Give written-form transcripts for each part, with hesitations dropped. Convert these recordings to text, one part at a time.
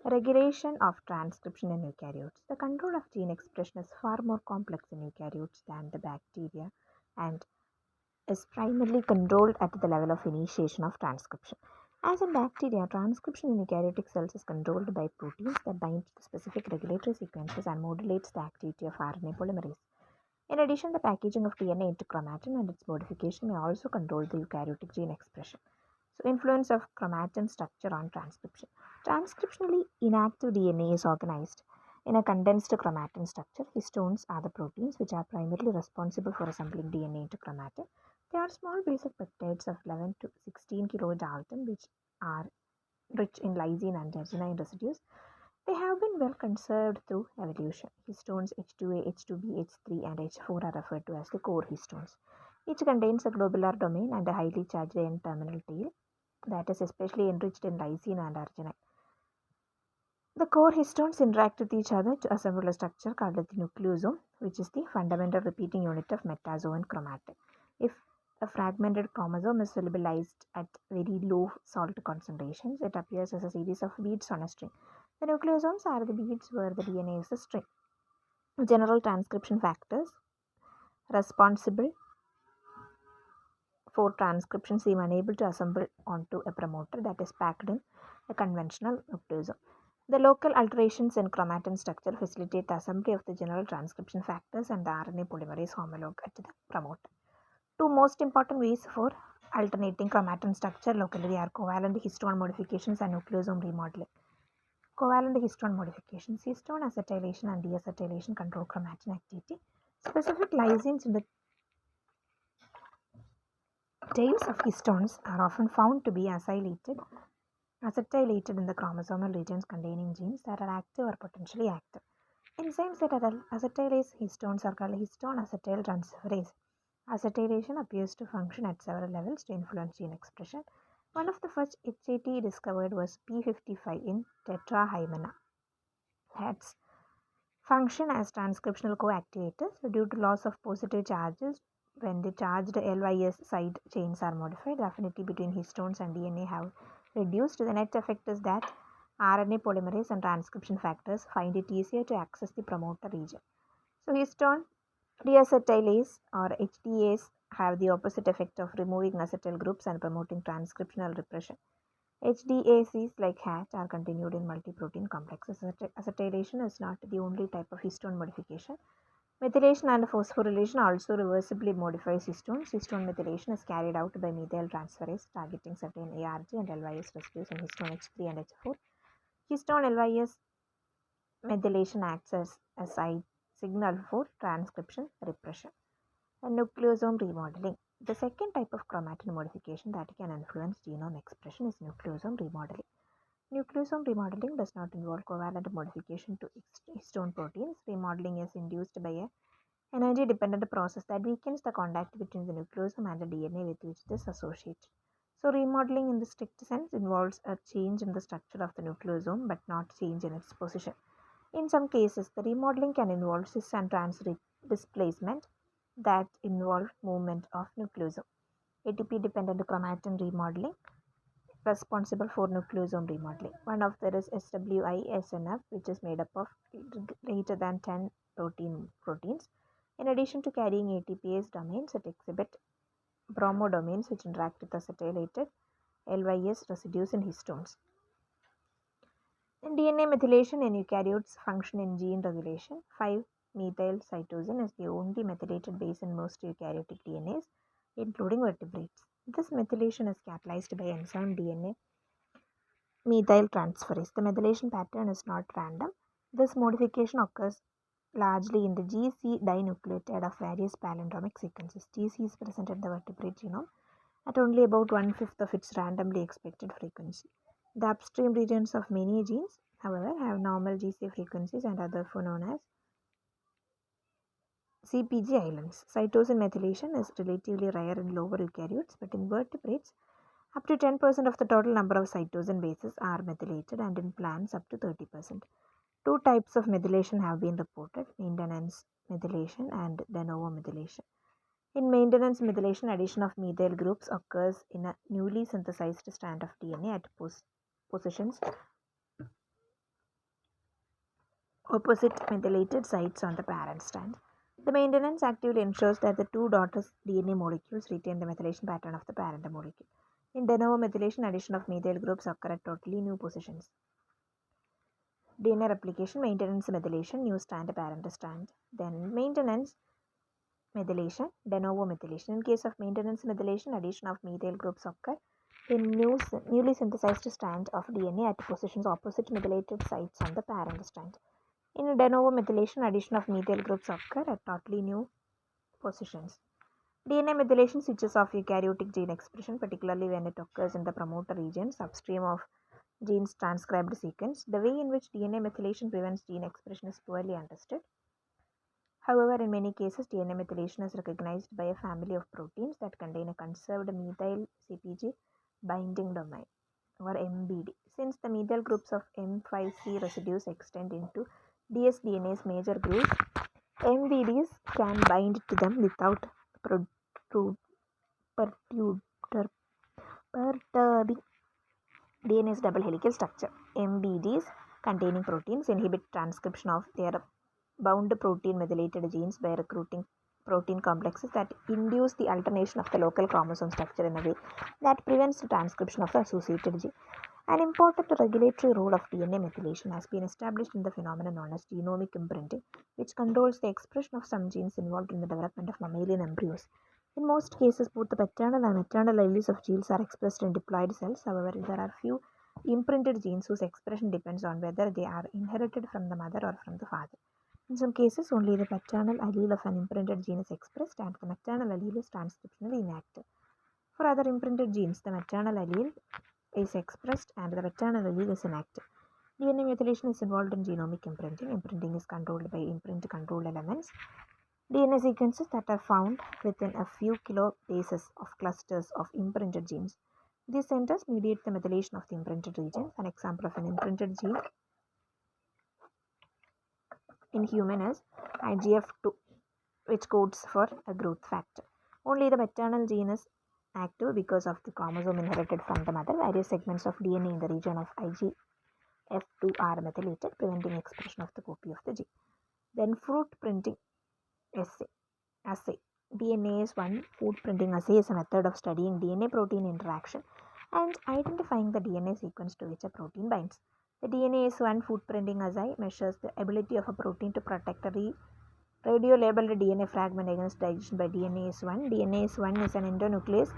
Regulation of transcription in eukaryotes. The control of gene expression is far more complex in eukaryotes than the bacteria and is primarily controlled at the level of initiation of transcription. As in bacteria, transcription in eukaryotic cells is controlled by proteins that bind to the specific regulatory sequences and modulates the activity of RNA polymerase. In addition, the packaging of DNA into chromatin and its modification may also control the eukaryotic gene expression. So, influence of chromatin structure on transcription. Transcriptionally inactive DNA is organized in a condensed chromatin structure. Histones are the proteins which are primarily responsible for assembling DNA into chromatin. They are small basic peptides of 11 to 16 kilodalton, which are rich in lysine and arginine residues. They have been well conserved through evolution. Histones H2A, H2B, H3, and H4 are referred to as the core histones. Each contains a globular domain and a highly charged N-terminal tail that is especially enriched in lysine and arginine. The core histones interact with each other to assemble a structure called the nucleosome, which is the fundamental repeating unit of metazoan chromatin. If a fragmented chromosome is solubilized at very low salt concentrations, it appears as a series of beads on a string. The nucleosomes are the beads where the DNA is the string. General transcription factors responsible for transcription seem unable to assemble onto a promoter that is packed in a conventional nucleosome. The local alterations in chromatin structure facilitate the assembly of the general transcription factors and the RNA polymerase homologue at the promoter. Two most important ways for alternating chromatin structure locally are covalent histone modifications and nucleosome remodeling. Covalent histone modifications, histone acetylation and deacetylation control chromatin activity. Specific lysines in the tails of histones are often found to be acetylated in the chromosomal regions containing genes that are active or potentially active. Enzymes that are acetylase histones are called histone acetyl transferase. Acetylation appears to function at several levels to influence gene expression. One of the first HAT discovered was P55 in tetrahymena. HATs function as transcriptional co-activators due to loss of positive charges. When the charged LYS side chains are modified, the affinity between histones and DNA have reduced. The net effect is that RNA polymerase and transcription factors find it easier to access the promoter region. So histone deacetylase or HDAs have the opposite effect of removing acetyl groups and promoting transcriptional repression. HDACs like HAT are continued in multi-protein complexes. Acetylation is not the only type of histone modification. Methylation and phosphorylation also reversibly modifies histones. Histone methylation is carried out by methyl transferase targeting certain ARG and LYS residues in histone H3 and H4. Histone LYS methylation acts as a side signal for transcription repression. And nucleosome remodeling. The second type of chromatin modification that can influence genome expression is nucleosome remodeling. Nucleosome remodeling does not involve covalent modification to histone proteins. Remodeling is induced by a energy-dependent process that weakens the contact between the nucleosome and the DNA with which it is associated. So remodeling in the strict sense involves a change in the structure of the nucleosome but not change in its position. In some cases, the remodeling can involve cis and trans displacement that involve movement of nucleosome. ATP-dependent chromatin remodeling responsible for nucleosome remodeling. One of them is SWI-SNF, which is made up of greater than 10 proteins. In addition to carrying ATPase domains, it exhibits bromodomains which interact with acetylated LYS residues in histones. In DNA methylation in eukaryotes function in gene regulation. 5-methylcytosine is the only methylated base in most eukaryotic DNAs, including vertebrates. This methylation is catalyzed by enzyme DNA methyltransferase. The methylation pattern is not random. This modification occurs largely in the GC dinucleotide of various palindromic sequences. GC is present in the vertebrate genome at only about 1/5 of its randomly expected frequency. The upstream regions of many genes, however, have normal GC frequencies and are therefore known as CpG islands. Cytosine methylation is relatively rare in lower eukaryotes, but in vertebrates, up to 10% of the total number of cytosine bases are methylated, and in plants, up to 30%. Two types of methylation have been reported: maintenance methylation and de novo methylation. In maintenance methylation, addition of methyl groups occurs in a newly synthesized strand of DNA at positions opposite methylated sites on the parent strand. The maintenance actively ensures that the two daughter DNA molecules retain the methylation pattern of the parent molecule. In de novo methylation, addition of methyl groups occur at totally new positions. DNA replication, maintenance methylation, new strand, parent strand. Then maintenance methylation, de novo methylation. In case of maintenance methylation, addition of methyl groups occur in newly synthesized strand of DNA at positions opposite methylated sites on the parent strand. In de novo methylation, addition of methyl groups occur at totally new positions. DNA methylation switches off eukaryotic gene expression, particularly when it occurs in the promoter regions upstream of gene's transcribed sequence. The way in which DNA methylation prevents gene expression is poorly understood. However, in many cases, DNA methylation is recognized by a family of proteins that contain a conserved methyl CpG binding domain, or MBD. Since the methyl groups of M5C residues extend into dsDNA's major grooves, MBDs can bind to them without perturbing DNA's double helical structure. MBDs containing proteins inhibit transcription of their bound protein methylated genes by recruiting protein complexes that induce the alternation of the local chromosome structure in a way that prevents the transcription of the associated gene. An important regulatory role of DNA methylation has been established in the phenomenon known as genomic imprinting, which controls the expression of some genes involved in the development of mammalian embryos. In most cases, both the paternal and maternal alleles of genes are expressed in diploid cells. However, there are few imprinted genes whose expression depends on whether they are inherited from the mother or from the father. In some cases, only the paternal allele of an imprinted gene is expressed and the maternal allele is transcriptionally inactive. For other imprinted genes, the maternal allele is expressed and the paternal allele is inactive. DNA methylation is involved in genomic imprinting. Imprinting is controlled by imprint control elements, DNA sequences that are found within a few kilobases of clusters of imprinted genes. These centers mediate the methylation of the imprinted regions. An example of an imprinted gene in human is IGF2, which codes for a growth factor. Only the maternal gene is active because of the chromosome inherited from the mother. Various segments of DNA in the region of IGF2 are methylated, preventing expression of the copy of the gene. Then fruit printing assay. DNase-1 food printing assay is a method of studying DNA-protein interaction and identifying the DNA sequence to which a protein binds. The DNase-1 food printing assay measures the ability of a protein to protect a radio-labeled DNA fragment against digestion by DNase-1. DNase-1 is an endonuclease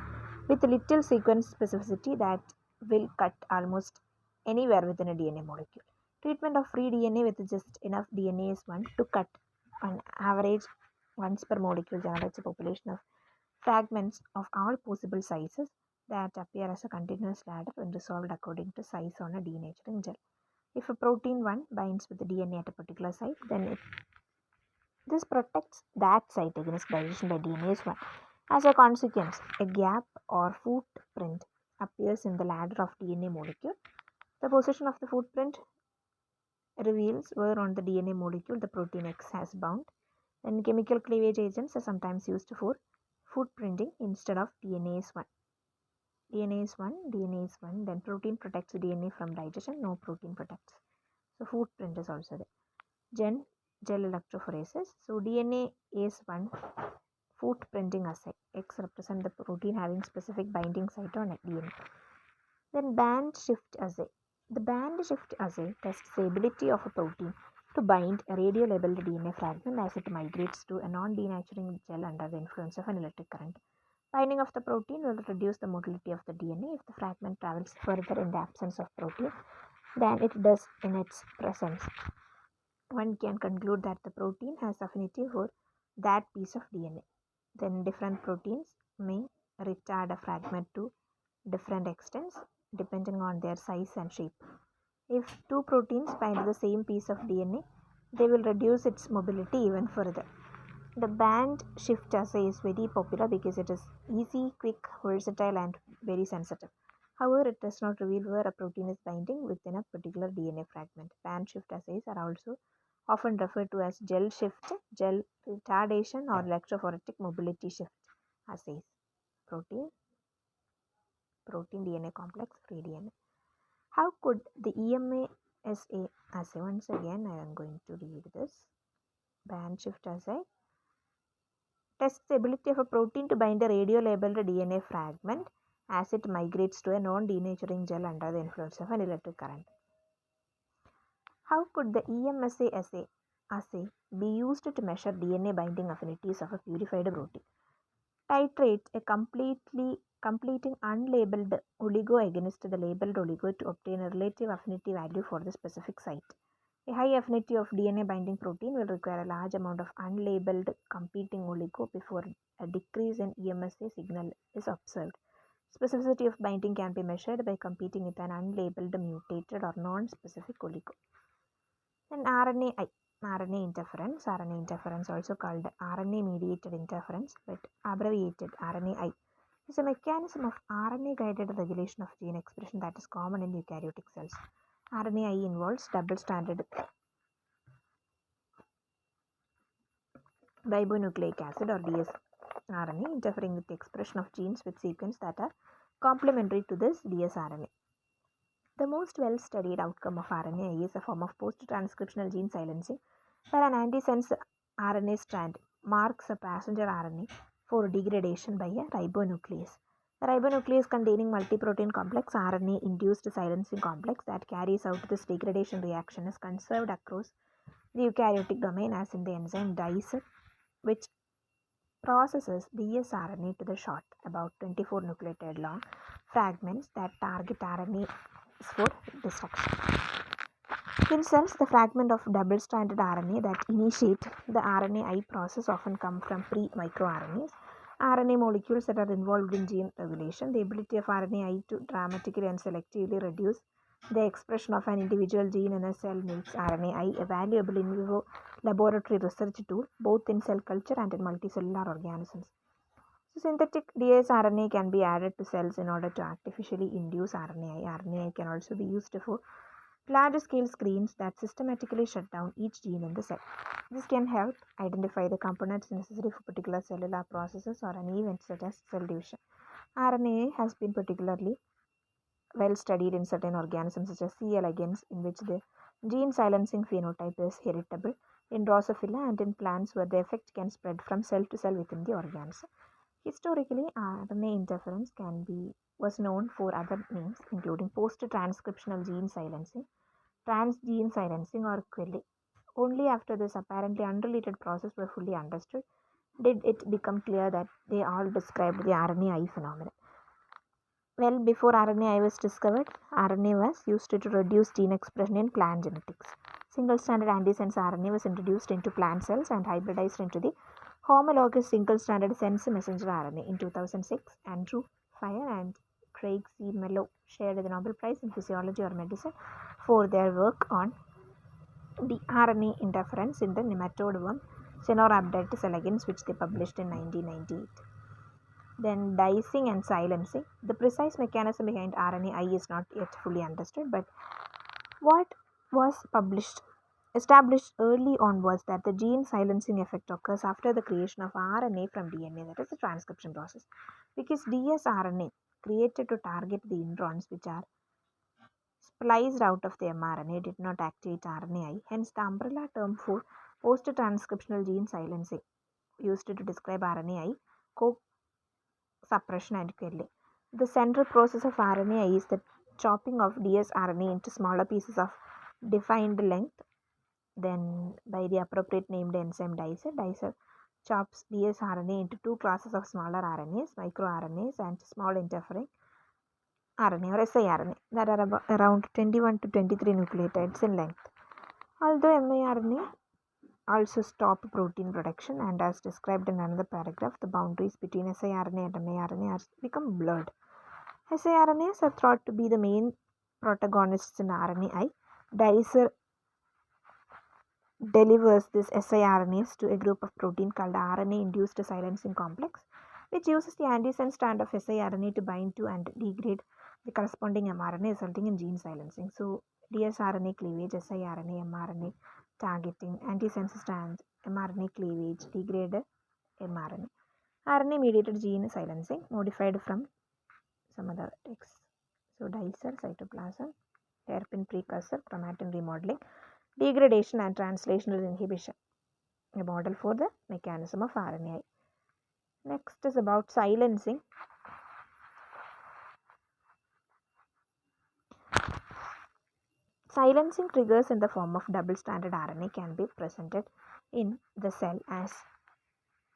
with little sequence specificity that will cut almost anywhere within a DNA molecule. Treatment of free DNA with just enough DNase-1 to cut on average once per molecule generates a population of fragments of all possible sizes that appear as a continuous ladder when resolved according to size on a denaturing gel. If a protein 1 binds with the DNA at a particular site, then this protects that site against digestion by DNase-1. As a consequence, a gap or footprint appears in the ladder of DNA molecule. The position of the footprint reveals where on the DNA molecule the protein X has bound. Then chemical cleavage agents are sometimes used for footprinting instead of DNase-1. DNase-1, then protein protects DNA from digestion, no protein protects. So footprint is also there. Gel electrophoresis. So DNase-1 footprinting assay. X represents the protein having specific binding site on DNA. Then band shift assay. The band shift assay tests the ability of a protein to bind a radio-labeled DNA fragment as it migrates to a non-denaturing gel under the influence of an electric current. Binding of the protein will reduce the motility of the DNA if the fragment travels further in the absence of protein than it does in its presence. One can conclude that the protein has affinity for that piece of DNA. Then different proteins may retard a fragment to different extents depending on their size and shape. If two proteins bind to the same piece of DNA, they will reduce its mobility even further. The band shift assay is very popular because it is easy, quick, versatile, and very sensitive. However, it does not reveal where a protein is binding within a particular DNA fragment. Band shift assays are also often referred to as gel shift, gel retardation, or electrophoretic mobility shift assays. Protein DNA complex, free DNA. How could the EMA SA assay. Once again, I am going to read this. Band shift assay tests the ability of a protein to bind a radio-labeled DNA fragment as it migrates to a non-denaturing gel under the influence of an electric current. How could the EMSA assay be used to measure DNA binding affinities of a purified protein? Titrate a completing unlabeled oligo against the labeled oligo to obtain a relative affinity value for the specific site. A high affinity of DNA binding protein will require a large amount of unlabeled competing oligo before a decrease in EMSA signal is observed. Specificity of binding can be measured by competing with an unlabeled mutated or non-specific oligo. Then RNA interference, also called RNA-mediated interference, but abbreviated RNAi, is a mechanism of RNA-guided regulation of gene expression that is common in eukaryotic cells. RNAi involves double-stranded ribonucleic acid or dsRNA interfering with the expression of genes with sequences that are complementary to this dsRNA. The most well-studied outcome of RNAi is a form of post-transcriptional gene silencing, where an antisense RNA strand marks a passenger RNA for degradation by a ribonuclease. The ribonuclease containing multiprotein complex RNA-induced silencing complex that carries out this degradation reaction is conserved across the eukaryotic domain as in the enzyme dicer, which processes dsRNA to the short, about 24 nucleotide long fragments that target RNA for destruction. In cells, the fragment of double-stranded RNA that initiate the RNAi process often come from pre-microRNAs, RNA molecules that are involved in gene regulation. The ability of RNAi to dramatically and selectively reduce the expression of an individual gene in a cell makes RNAi a valuable in vivo laboratory research tool, both in cell culture and in multicellular organisms. So synthetic dsRNA can be added to cells in order to artificially induce RNAi. RNAi can also be used for large-scale screens that systematically shut down each gene in the cell. This can help identify the components necessary for particular cellular processes or an event such as cell division. RNA has been particularly well studied in certain organisms such as C. elegans, in which the gene silencing phenotype is heritable, in Drosophila, and in plants where the effect can spread from cell to cell within the organism. Historically, RNA interference was known for other names, including post-transcriptional gene silencing, transgene silencing, or quelling. Only after this apparently unrelated process were fully understood did it become clear that they all described the RNAi phenomenon. Well, before RNAi was discovered, RNA was used to reduce gene expression in plant genetics. Single-stranded antisense RNA was introduced into plant cells and hybridized into the homologous single-stranded sense messenger RNA. In 2006, Andrew Fire and Craig C. Mello shared the Nobel Prize in Physiology or Medicine for their work on the RNA interference in the nematode worm Caenorhabditis elegans, which they published in 1998. Then dicing and silencing. The precise mechanism behind RNAi is not yet fully understood, but what was established early on was that the gene silencing effect occurs after the creation of RNA from DNA, that is the transcription process, because dsRNA created to target the introns which are spliced out of the mRNA did not activate RNAi. Hence, the umbrella term for post-transcriptional gene silencing used to describe RNAi suppression and quelling. The central process of RNAi is the chopping of dsRNA into smaller pieces of defined length, then by the appropriate named enzyme dicer. Dicer chops dsRNA into two classes of smaller RNAs, microRNAs, and small interfering RNA or siRNA that are around 21 to 23 nucleotides in length. Although miRNA also stop protein production, and as described in another paragraph, the boundaries between siRNA and miRNA have become blurred. siRNAs are thought to be the main protagonists in RNAi. Dicer delivers these siRNAs to a group of protein called RNA-induced silencing complex, which uses the antisense strand of siRNA to bind to and degrade the corresponding mRNA, resulting in gene silencing. So, dsRNA cleavage, siRNA, mRNA targeting, antisense strand, mRNA cleavage, degraded mRNA. RNA-mediated gene silencing, modified from some other text. So, dicer, cytoplasm, hairpin precursor, chromatin remodeling, degradation and translational inhibition, a model for the mechanism of RNA. Next is about silencing. Silencing triggers in the form of double-stranded RNA can be presented in the cell as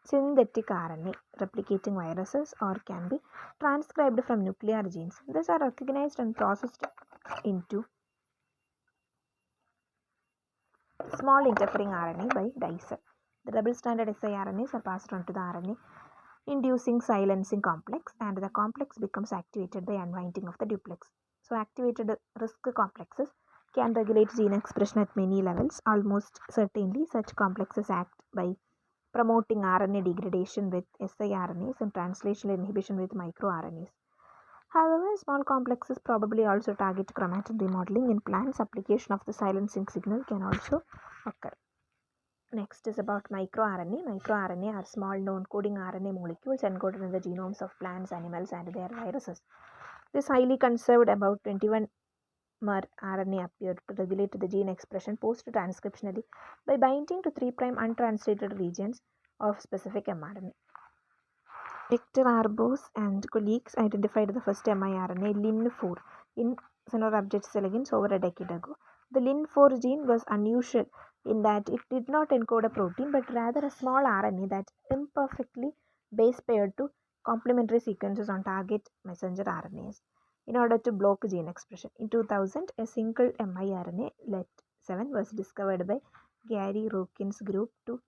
synthetic RNA replicating viruses or can be transcribed from nuclear genes. These are recognized and processed into small interfering RNA by dicer. The double-stranded siRNAs are passed on to the RNA inducing silencing complex, and the complex becomes activated by unwinding of the duplex. So activated risk complexes can regulate gene expression at many levels. Almost certainly such complexes act by promoting RNA degradation with siRNAs and translational inhibition with microRNAs. However, small complexes probably also target chromatin remodeling in plants. Application of the silencing signal can also occur. Next is about microRNA. MicroRNA are small non-coding RNA molecules encoded in the genomes of plants, animals, and their viruses. This highly conserved, about 21 mer RNA appeared to regulate the gene expression post-transcriptionally by binding to 3' untranslated regions of specific mRNA. Victor Arbos and colleagues identified the first miRNA Lin4 in Caenorhabditis elegans over a decade ago. The Lin4 gene was unusual in that it did not encode a protein but rather a small RNA that imperfectly base paired to complementary sequences on target messenger RNAs in order to block gene expression. In 2000, a single miRNA LET7 was discovered by Gary Rookin's group to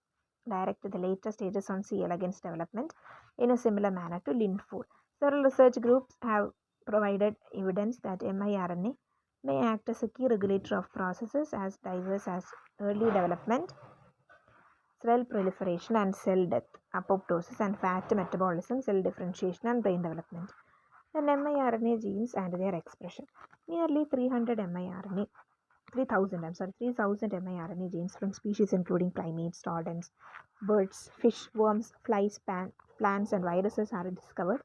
direct the later stages on C. elegans development in a similar manner to Lin4. Several research groups have provided evidence that miRNA may act as a key regulator of processes as diverse as early development, cell proliferation and cell death, apoptosis and fat metabolism, cell differentiation and brain development. And miRNA genes and their expression. Nearly 3,000 miRNA genes from species including primates, rodents, birds, fish, worms, flies, plants, and viruses are discovered.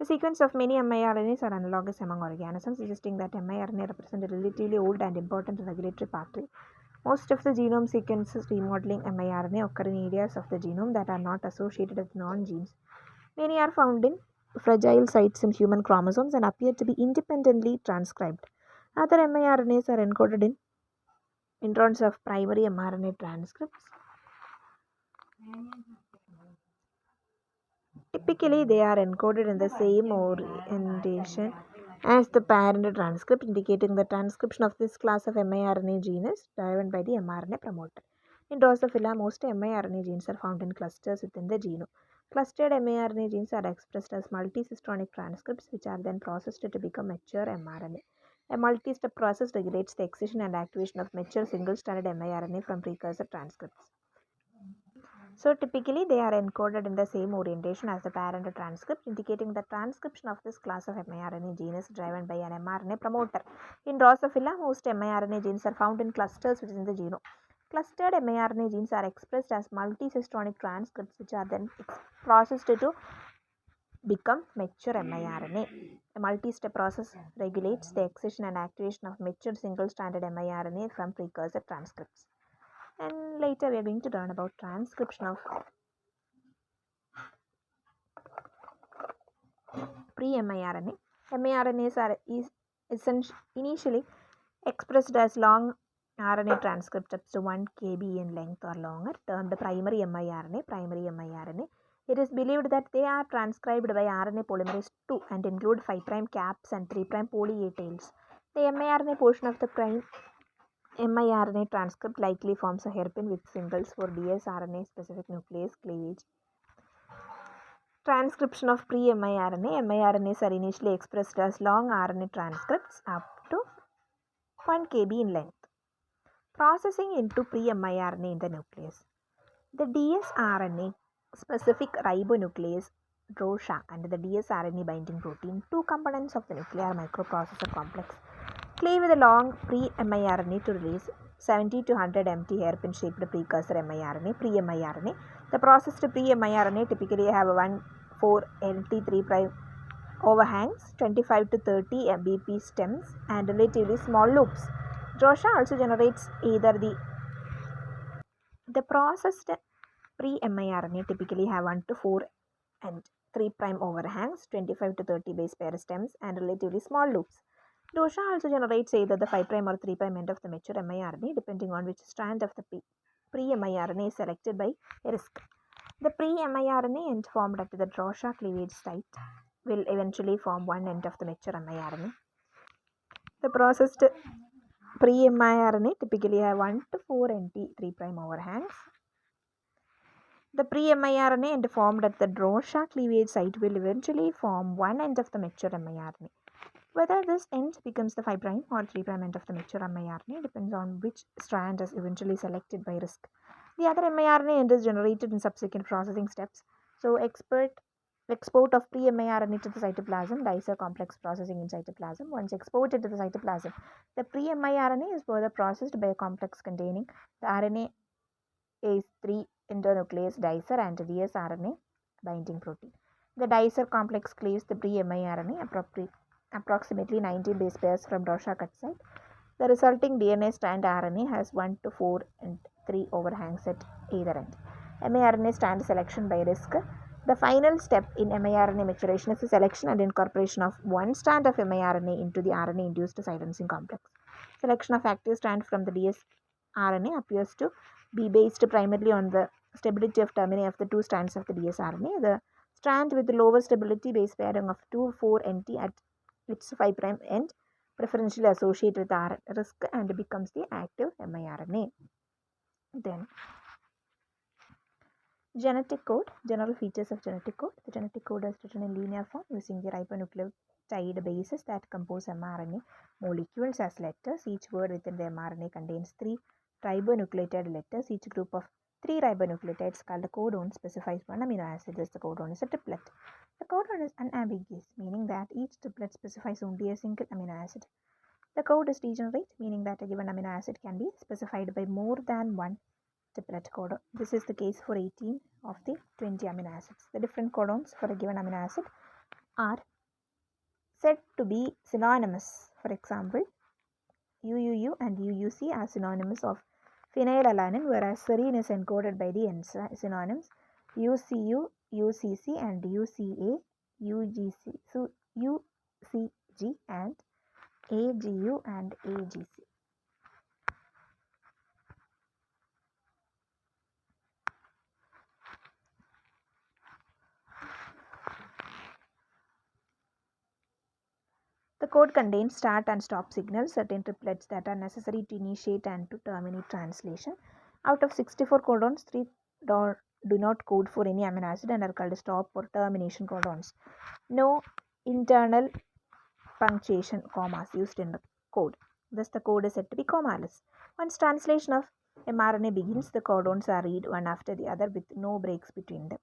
The sequence of many miRNAs are analogous among organisms, suggesting that miRNA represent a relatively old and important regulatory pathway. Most of the genome sequences remodeling miRNA occur in areas of the genome that are not associated with non-genes. Many are found in fragile sites in human chromosomes and appear to be independently transcribed. Other miRNAs are encoded in introns of primary mRNA transcripts. Typically, they are encoded in the same orientation as the parent transcript, indicating the transcription of this class of miRNA gene is driven by the mRNA promoter. In Drosophila, most miRNA genes are found in clusters within the genome. Clustered miRNA genes are expressed as multicystronic transcripts, which are then processed to become mature mRNA. A multi-step process regulates the excision and activation of mature single-stranded miRNA from precursor transcripts. So typically they are encoded in the same orientation as the parent transcript, indicating the transcription of this class of miRNA gene is driven by an mRNA promoter. In Drosophila, most miRNA genes are found in clusters within the genome. Clustered miRNA genes are expressed as multicystronic transcripts, which are then processed to become mature miRNA. A multi-step process regulates the excision and activation of mature single-stranded miRNA from precursor transcripts. And later we are going to learn about transcription of pre-miRNA. miRNAs are initially expressed as long RNA transcripts up to 1 kb in length or longer, termed primary miRNA. It is believed that they are transcribed by RNA polymerase II and include 5' caps and 3' poly A tails. The miRNA portion of the prime miRNA transcript likely forms a hairpin with singles for dsRNA specific nuclease cleavage. Transcription of pre-miRNA. miRNAs are initially expressed as long RNA transcripts up to 1 kb in length. Processing into pre-miRNA in the nucleus. The dsRNA specific ribonuclease DROSHA and the dsRNA binding protein, two components of the nuclear microprocessor complex, cleave the long pre-miRNA to release 70 to 100 empty hairpin shaped precursor miRNA, pre-miRNA. The processed pre-miRNA typically have 1,4 LT3' overhangs, 25 to 30 mbp stems, and relatively small loops. Drosha also generates either the processed pre-miRNA typically have 1 to 4 and 3' overhangs, 25 to 30 base pair stems, and relatively small loops. Dosha also generates either the 5' or 3' end of the mature miRNA depending on which strand of the pre-miRNA is selected by RISC. The pre-miRNA end formed at the Drosha cleavage site will eventually form one end of the mature miRNA. The processed pre-miRNA typically have 1 to 4 NT 3' overhangs. The pre-miRNA end formed at the Drosha cleavage site will eventually form one end of the mature miRNA. Whether this end becomes the 5' or 3' end of the mature miRNA depends on which strand is eventually selected by RISC. The other miRNA end is generated in subsequent processing steps. So export of pre-miRNA to the cytoplasm, dicer complex processing in cytoplasm. Once exported to the cytoplasm, the pre-miRNA is further processed by a complex containing the RNA ACE3 endonuclease dicer and dsRNA binding protein. The dicer complex cleaves the pre-miRNA approximately 90 base pairs from Drosha cut site. The resulting DNA strand RNA has 1 to 4 and 3 overhangs at either end. miRNA strand selection by RISC. The final step in miRNA maturation is the selection and incorporation of one strand of miRNA into the RNA-induced silencing complex. Selection of active strand from the dsRNA appears to be based primarily on the stability of termini of the two strands of the dsRNA. The strand with the lower stability base pairing of 2,4-NT at its 5' end preferentially associated with RISC and becomes the active miRNA. Then genetic code, general features of genetic code. The genetic code is written in linear form using the ribonucleotide bases that compose mRNA molecules as letters. Each word within the mRNA contains 3 ribonucleotide letters. Each group of 3 ribonucleotides called a codon specifies one amino acid as the codon is a triplet. The codon is unambiguous, meaning that each triplet specifies only a single amino acid. The code is degenerate, meaning that a given amino acid can be specified by more than one triplet codon. This is the case for 18 of the 20 amino acids. The different codons for a given amino acid are said to be synonymous. For example, UUU and UUC are synonymous of phenylalanine, whereas serine is encoded by the synonyms UCU, UCC, and UCA, UGC, so UCG, and AGU and AGC. The code contains start and stop signals, certain triplets that are necessary to initiate and to terminate translation. Out of 64 codons, 3 do not code for any amino acid and are called stop or termination codons. No internal punctuation commas used in the code. Thus, the code is said to be commaless. Once translation of mRNA begins, the codons are read one after the other with no breaks between them.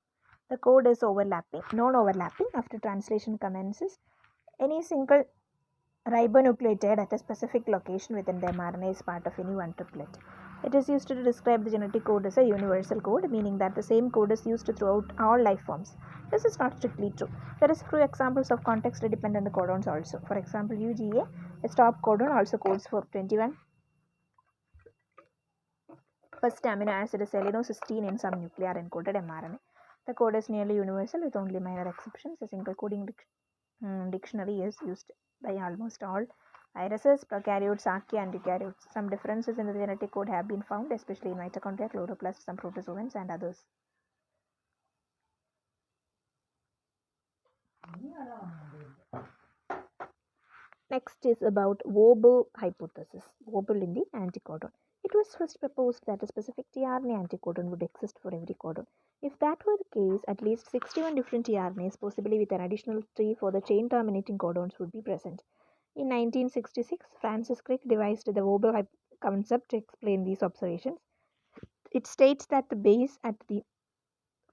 The code is non-overlapping. After translation commences, any single ribonucleotide at a specific location within the mRNA is part of any one triplet. It is used to describe the genetic code as a universal code, meaning that the same code is used throughout all life forms. This is not strictly true. There is few examples of context-dependent codons also. For example, UGA, a stop codon, also codes for 21 first amino acid selenocysteine in some nuclear encoded mRNA. The code is nearly universal with only minor exceptions. A single coding dictionary is used by almost all viruses, prokaryotes, archaea, and eukaryotes. Some differences in the genetic code have been found, especially in mitochondria, chloroplasts, some protozoans, and others. Next is about Wobble hypothesis. Wobble in the anticodon. It was first proposed that a specific tRNA anticodon would exist for every codon. If that were the case, at least 61 different tRNAs, possibly with an additional 3 for the chain terminating codons, would be present. In 1966, Francis Crick devised the Wobble concept to explain these observations. It states that the base at the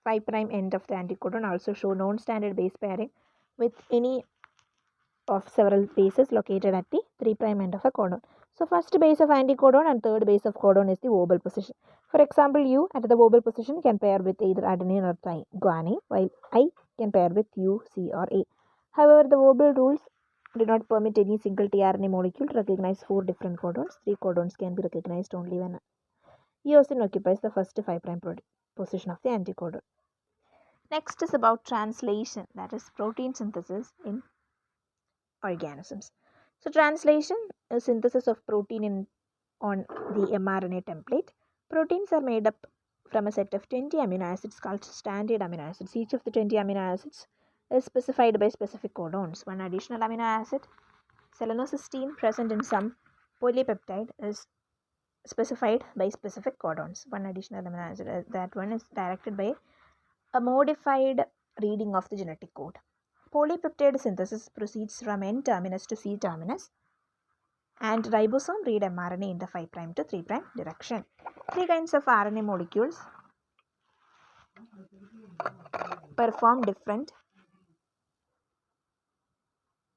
5' end of the anticodon also show non-standard base pairing with any of several bases located at the 3' end of a codon. So first base of anticodon and third base of codon is the Wobble position. For example, U at the Wobble position can pair with either adenine or guanine, while I can pair with U, C, or A. However, the verbal rules do not permit any single tRNA molecule to recognize 4 different codons. 3 codons can be recognized only when eosin occupies the first 5' position of the anticodon. Next is about translation, that is protein synthesis in organisms. So translation is synthesis of protein on the mRNA template. Proteins are made up from a set of 20 amino acids called standard amino acids. Each of the 20 amino acids is specified by specific codons. One additional amino acid, selenocysteine, present in some polypeptide, is specified by specific codons. One additional amino acid, that one is directed by a modified reading of the genetic code. Polypeptide synthesis proceeds from N terminus to C terminus, and ribosome read mRNA in the 5' to 3' direction. 3 kinds of RNA molecules perform different.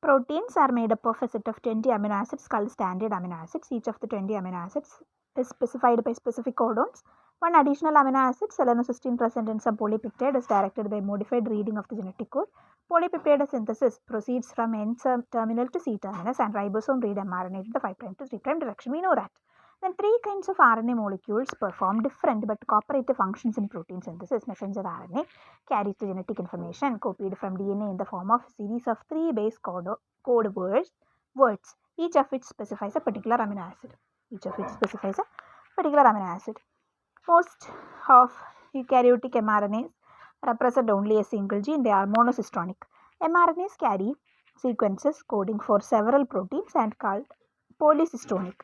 Proteins are made up of a set of 20 amino acids called standard amino acids. Each of the 20 amino acids is specified by specific codons. One additional amino acid, selenocysteine, present in some polypeptide, is directed by modified reading of the genetic code. Polypeptide synthesis proceeds from N terminal to C terminus, and ribosome read mRNA to the 5' to 3' direction. We know that. Then 3 kinds of RNA molecules perform different but cooperative functions in protein synthesis. Messenger RNA carries the genetic information copied from DNA in the form of a series of 3 base code words, each of which specifies a particular amino acid. Most of eukaryotic mRNAs represent only a single gene. They are monocytonic. mRNAs carry sequences coding for several proteins and called polycystonic.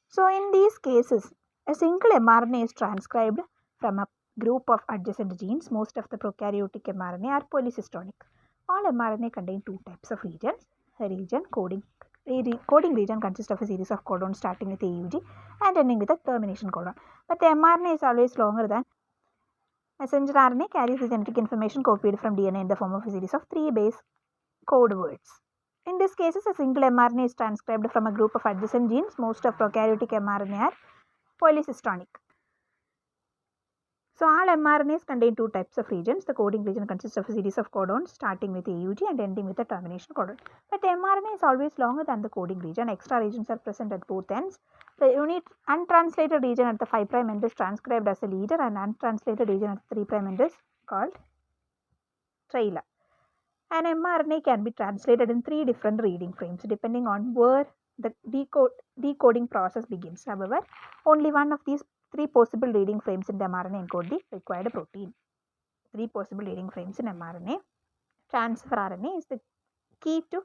So in these cases, a single mRNA is transcribed from a group of adjacent genes. Most of the prokaryotic mRNA are polycystonic. All mRNA contain 2 types of regions. The coding region consists of a series of codons starting with AUG and ending with a termination codon. But the mRNA is always longer than messenger RNA, carries the genetic information copied from DNA in the form of a series of 3 base code words. In these cases, a single mRNA is transcribed from a group of adjacent genes. Most of prokaryotic mRNA are polycystonic. So all mRNAs contain 2 types of regions. The coding region consists of a series of codons starting with AUG and ending with a termination codon. But the mRNA is always longer than the coding region. Extra regions are present at both ends. The unit untranslated region at the 5' end is transcribed as a leader, and untranslated region at the 3' end is called trailer. An mRNA can be translated in 3 different reading frames depending on where the decoding process begins. However, only one of these 3 possible reading frames in the mRNA encode the required protein. 3 possible reading frames in mRNA. Transfer RNA is the key to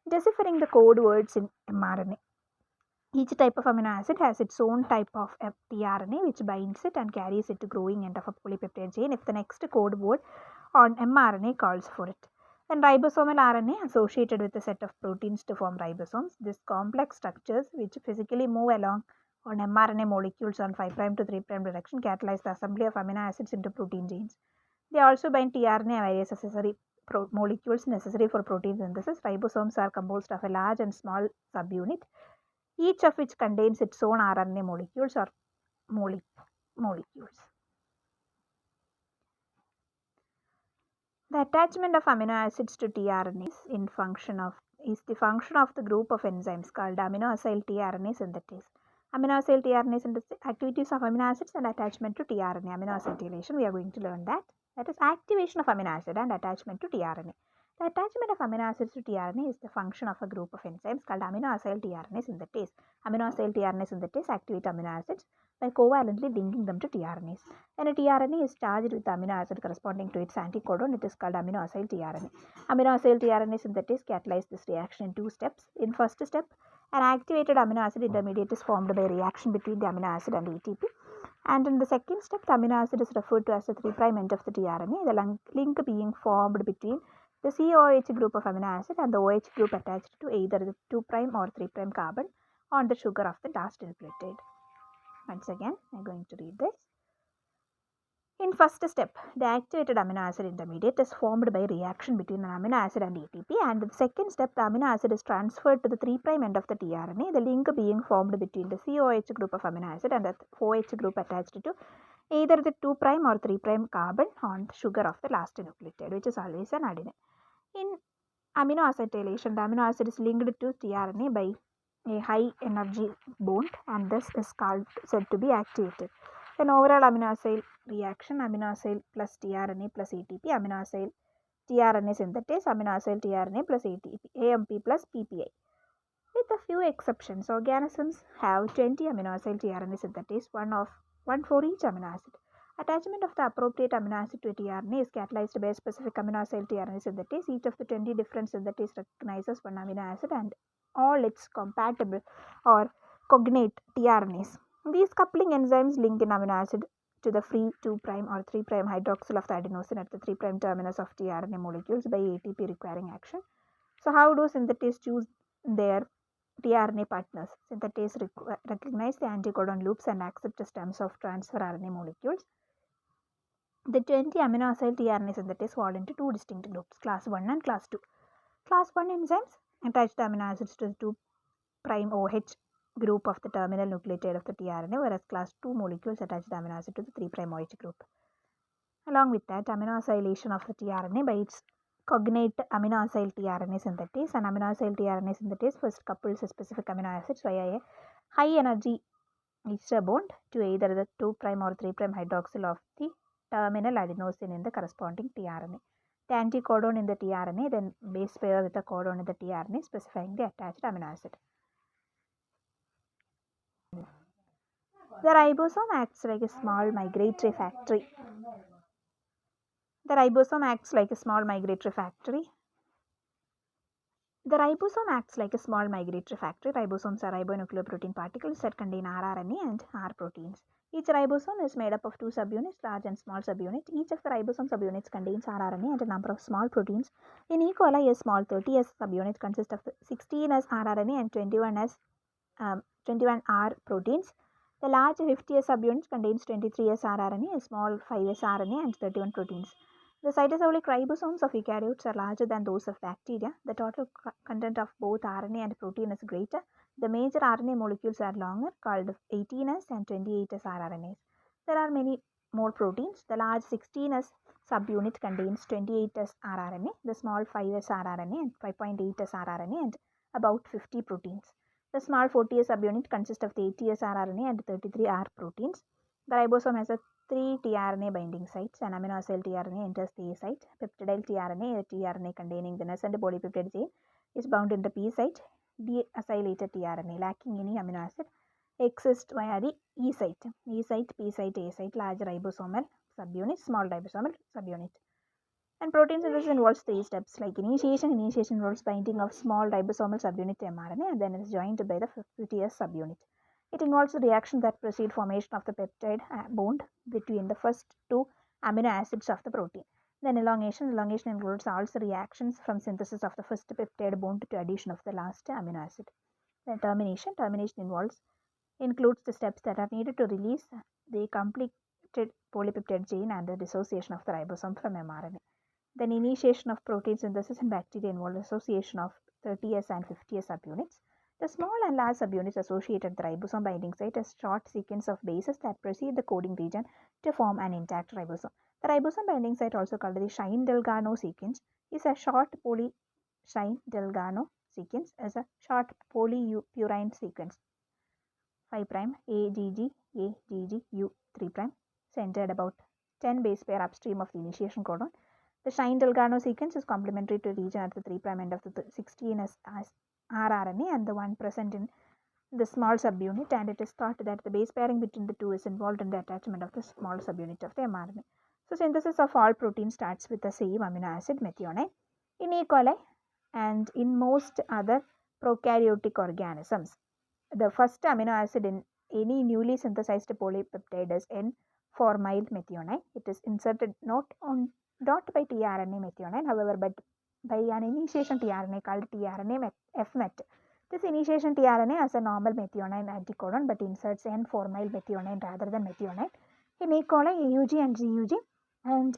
deciphering the code words in mRNA. Each type of amino acid has its own type of tRNA which binds it and carries it to growing end of a polypeptide chain if the next code word on mRNA calls for it. Then ribosomal RNA associated with a set of proteins to form ribosomes. These complex structures which physically move along on mRNA molecules on 5' to 3' direction catalyze the assembly of amino acids into protein genes. They also bind tRNA and various accessory molecules necessary for protein synthesis. Ribosomes are composed of a large and small subunit, each of which contains its own RNA molecules or molecules. The attachment of amino acids to tRNA is the function of the group of enzymes called amino-acyl tRNA synthetase. Amino-acyl tRNA synthetase, activities of amino acids and attachment to tRNA. Amino-acetylation, we are going to learn that. That is activation of amino acid and attachment to tRNA. The attachment of amino acids to tRNA is the function of a group of enzymes called amino-acyl tRNA synthetase. Amino-acyl tRNA synthetase activate amino acids by covalently linking them to tRNAs. When a tRNA is charged with the amino acid corresponding to its anticodon, it is called amino-acyl tRNA. Amino-acyl tRNA synthetase catalyzes this reaction in 2 steps. In first step, an activated amino acid intermediate is formed by reaction between the amino acid and ATP. And in the second step, the amino acid is referred to as the 3' end of the tRNA, the link being formed between the COH group of amino acid and the OH group attached to either the 2' or 3' carbon on the sugar of the last nucleotide. Once again, I am going to read this. In first step, the activated amino acid intermediate is formed by reaction between an amino acid and ATP, and in the second step, the amino acid is transferred to the 3' end of the tRNA, the link being formed between the COH group of amino acid and the OH group attached to either the 2' or 3' carbon on the sugar of the last nucleotide, which is always an adenine. In Aminoacetylation. The amino acid is linked to tRNA by a high energy bond and thus is said to be activated. Then overall aminoacyl reaction, aminoacyl plus tRNA plus ATP, aminoacyl tRNA synthase, aminoacyl tRNA plus ATP, AMP plus PPI. With a few exceptions, organisms have 20 aminoacyl tRNA synthetase, one for each amino acid. Attachment of the appropriate amino acid to a tRNA is catalyzed by a specific aminoacyl tRNA synthetase. Each of the 20 different synthetases recognizes one amino acid and all its compatible or cognate tRNAs. These coupling enzymes link an amino acid to the free 2' or 3' hydroxyl of the adenosine at the 3' terminus of tRNA molecules by ATP requiring action. So, how do synthetases choose their tRNA partners? Synthetases recognize the anticodon loops and accept the stems of transfer RNA molecules. The 20 amino acyl tRNA synthetases fall into two distinct groups, class 1 and class 2. Class 1 enzymes attach the amino acids to the 2' OH group of the terminal nucleotide of the tRNA, whereas class 2 molecules attach the amino acid to the 3' OH group. Along with that, aminoacylation of the tRNA by its cognate aminoacyl tRNA synthetase. An aminoacyl tRNA synthetase first couples a specific amino acid via a high energy ester bond to either the 2' or 3' hydroxyl of the terminal adenosine in the corresponding tRNA. The anticodon in the tRNA then base pair with the codon in the tRNA specifying the attached amino acid. The ribosome acts like a small migratory factory. The ribosome acts like a small migratory factory. Ribosomes are ribonucleoprotein particles that contain rRNA and R proteins. Each ribosome is made up of two subunits, large and small subunit. Each of the ribosome subunits contains rRNA and a number of small proteins. In E. coli, a small 30S subunit consists of 16S rRNA and 21 R proteins. The large 50S subunit contains 23S rRNA, a small 5S RNA and 31 proteins. The cytosolic ribosomes of eukaryotes are larger than those of bacteria. The total content of both RNA and protein is greater. The major RNA molecules are longer, called 18S and 28S rRNAs. There are many more proteins. The large 16S subunit contains 28S rRNA, the small 5S rRNA and 5.8S rRNA and about 50 proteins. The small 40S subunit consists of the 80S rRNA and 33 R proteins. The ribosome has 3 tRNA binding sites. An amino acyl tRNA enters the A site. Peptidyl tRNA, a tRNA containing the nascent polypeptide chain, is bound in the P site. Deacylated tRNA lacking any amino acid exists via the E site. E site, P site, A site, large ribosomal subunit, small ribosomal subunit. And protein synthesis involves 3 steps like initiation. Initiation involves binding of small ribosomal subunit to mRNA and then it is joined by the 50S subunit. It involves a reaction that precedes formation of the peptide bond between the first 2 amino acids of the protein. Then elongation. Elongation includes also reactions from synthesis of the first peptide bond to addition of the last amino acid. Then termination. Termination includes the steps that are needed to release the completed polypeptide chain and the dissociation of the ribosome from mRNA. Then initiation of protein synthesis in bacteria involves association of 30S and 50S subunits. The small and large subunits associated the ribosome binding site as short sequence of bases that precede the coding region to form an intact ribosome. The ribosome binding site, also called the Shine-Delgado sequence, is a short Shine-Delgado sequence as a short polypurine sequence. 5' AGG U 3', centered about 10 base pair upstream of the initiation codon. The Shine-Delgado sequence is complementary to region at the 3' end of the 16S rRNA and the one present in the small subunit, and it is thought that the base pairing between the two is involved in the attachment of the small subunit of the mRNA. So, synthesis of all proteins starts with the same amino acid, methionine. In E. coli and in most other prokaryotic organisms, the first amino acid in any newly synthesized polypeptide is N-formyl methionine. It is inserted not by tRNA methionine, however, but by an initiation tRNA called tRNA F-met. This initiation tRNA has a normal methionine anticodon but inserts N-formyl methionine rather than methionine. In E. coli, AUG and GUG and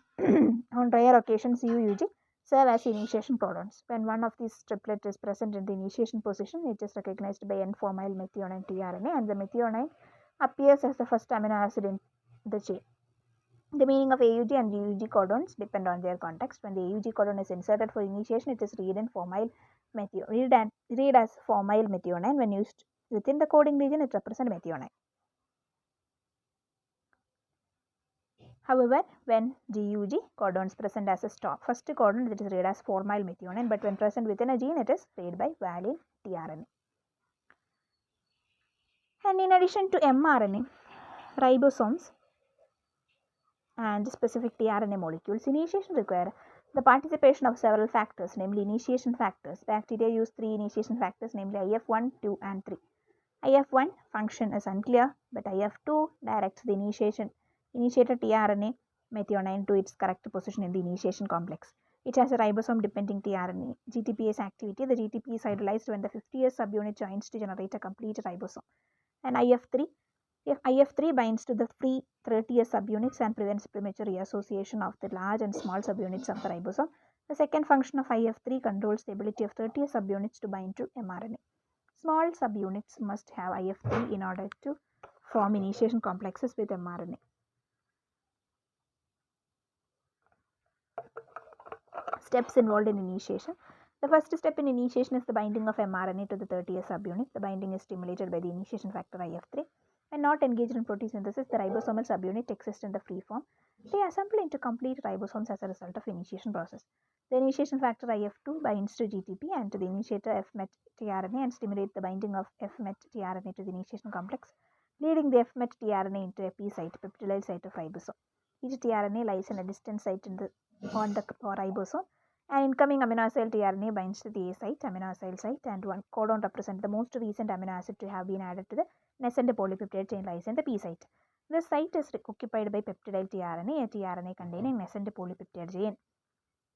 on rare occasions UUG serve as initiation codons. When one of these triplets is present in the initiation position, it is recognized by N-formyl methionine tRNA and the methionine appears as the first amino acid in the chain. The meaning of AUG and GUG codons depend on their context. When the AUG codon is inserted for initiation, it is read as formyl methionine. When used within the coding region, it represents methionine. However, when GUG codons present as a first codon, it is read as formyl methionine, but when present within a gene, it is read by valine tRNA. And in addition to mRNA, ribosomes and specific tRNA molecules, initiation require the participation of several factors, namely initiation factors. Bacteria use 3 initiation factors, namely IF1, 2, and 3. IF1 function is unclear, but IF2 directs the initiated tRNA methionine to its correct position in the initiation complex. It has a ribosome-dependent tRNA GTPase activity. The GTP is hydrolyzed when the 50S subunit joins to generate a complete ribosome. And IF3 binds to the free 30S subunits and prevents premature reassociation of the large and small subunits of the ribosome. The second function of IF3 controls the ability of 30S subunits to bind to mRNA. Small subunits must have IF3 in order to form initiation complexes with mRNA. Steps involved in initiation. The first step in initiation is the binding of mRNA to the 30S subunit. The binding is stimulated by the initiation factor IF3. When not engaged in protein synthesis, the ribosomal subunit exists in the free form. They assemble into complete ribosomes as a result of initiation process. The initiation factor IF2 binds to GTP and to the initiator F-met tRNA and stimulates the binding of F-met tRNA to the initiation complex, leading the F-met tRNA into a P site, peptidyl site of ribosome. Each tRNA lies in a distant site on the ribosome. An incoming amino acid tRNA binds to the A site, amino acid site, and one codon represents the most recent amino acid to have been added to the nascent polypeptide chain lies in the P site. This site is occupied by peptidyl tRNA, a tRNA containing nascent polypeptide chain.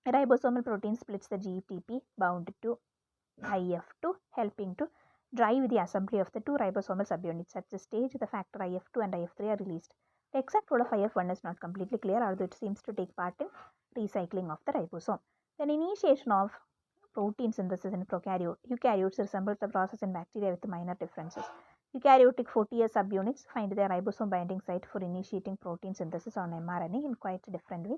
A ribosomal protein splits the GTP bound to IF2, helping to drive the assembly of the 2 ribosomal subunits. At this stage, the factor IF2 and IF3 are released. The exact role of IF1 is not completely clear, although it seems to take part in recycling of the ribosome. Then initiation of protein synthesis in eukaryotes resembles the process in bacteria with minor differences. Eukaryotic 40S subunits find their ribosome binding site for initiating protein synthesis on mRNA in quite a different way.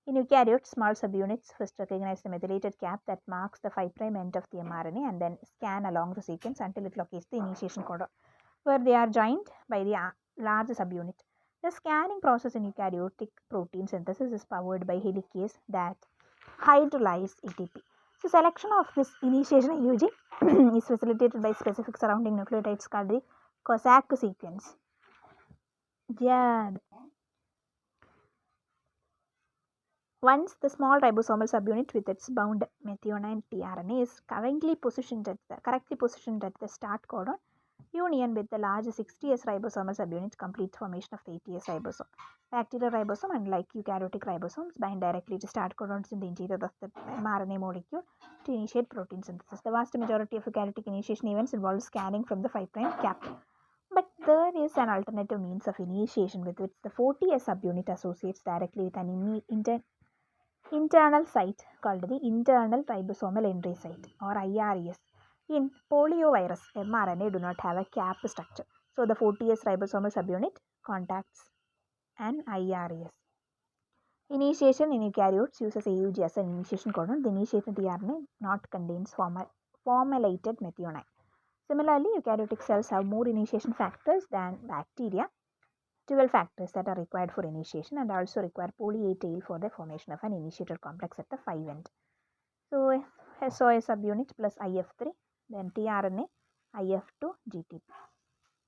In eukaryotes, small subunits first recognize the methylated cap that marks the 5' end of the mRNA and then scan along the sequence until it locates the initiation codon, where they are joined by the large subunit. The scanning process in eukaryotic protein synthesis is powered by helicase that hydrolyze ATP. So selection of this initiation AUG is facilitated by specific surrounding nucleotides called the Cossack sequence. Yeah. Once the small ribosomal subunit with its bound methionine tRNA is correctly positioned at the start codon, union with the large 60S ribosomal subunit complete formation of the 80S ribosome. Bacterial ribosome, unlike eukaryotic ribosomes, bind directly to start codons in the interior of the mRNA molecule to initiate protein synthesis. The vast majority of eukaryotic initiation events involve scanning from the 5' cap. But there is an alternative means of initiation with which the 40S subunit associates directly with an internal site called the internal ribosomal entry site, or IRES. In poliovirus, mRNA do not have a cap structure, so the 40S ribosomal subunit contacts an IRES. Initiation in eukaryotes uses AUG as an initiation codon. The initiated tRNA not contains formylated methionine. Similarly, eukaryotic cells have more initiation factors than bacteria, 12 factors that are required for initiation, and also require poly A tail for the formation of an initiator complex at the 5' end. So SOS subunit plus IF3, then tRNA, IF2, GTP.